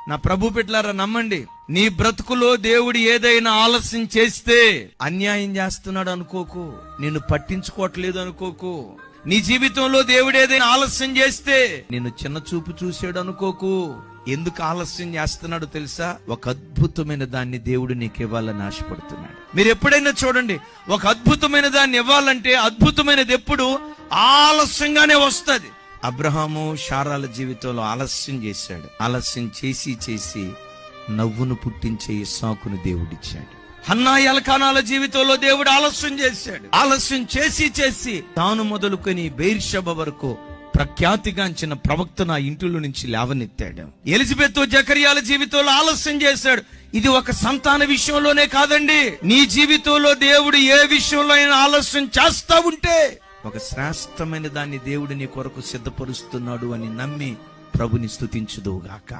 నా ప్రభు బిడ్డలారా నమ్మండి, నీ బ్రతుకులో దేవుడు ఏదైనా ఆలస్యం చేస్తే అన్యాయం చేస్తున్నాడు అనుకోకు, నిన్ను పట్టించుకోవట్లేదు అనుకోకు. నీ జీవితంలో దేవుడు ఏదైనా ఆలస్యం చేస్తే నిన్ను చిన్న చూపు చూసాడు అనుకోకు. ఎందుకు ఆలస్యం చేస్తున్నాడు తెలుసా? ఒక అద్భుతమైన దాన్ని దేవుడు నీకు ఇవ్వాలని ఆశపడుతున్నాడు. మీరు ఎప్పుడైనా చూడండి, ఒక అద్భుతమైన దాన్ని ఇవ్వాలంటే అద్భుతమైనది ఎప్పుడు ఆలస్యంగానే వస్తుంది. అబ్రహాము శారాల జీవితంలో ఆలస్యం చేశాడు. ఆలస్యం చేసి చేసి నవ్వును పుట్టించే ఇస్సాకును దేవుడిచ్చాడు. హన్నా ఎల్కానాల జీవితంలో దేవుడు ఆలస్యం చేశాడు. ఆలస్యం చేసి చేసి తాను మొదలుకొని బెయిర్షెబ వరకు ప్రఖ్యాతిగాంచిన ప్రవక్తను ఆ ఇంటిలో నుంచి లేవనెత్తాడు. ఎలిజబెత్ జకరియాల జీవితంలో ఆలస్యం చేశాడు. ఇది ఒక సంతాన విషయంలోనే కాదండి, నీ జీవితంలో దేవుడు ఏ విషయంలో అయినా ఆలస్యం చేస్తా ఉంటే ఒక శ్రేష్టమైన దాన్ని దేవుడు నీ కొరకు సిద్ధపరుస్తున్నాడు అని నమ్మి ప్రభుని స్తుతించుదువుగాక.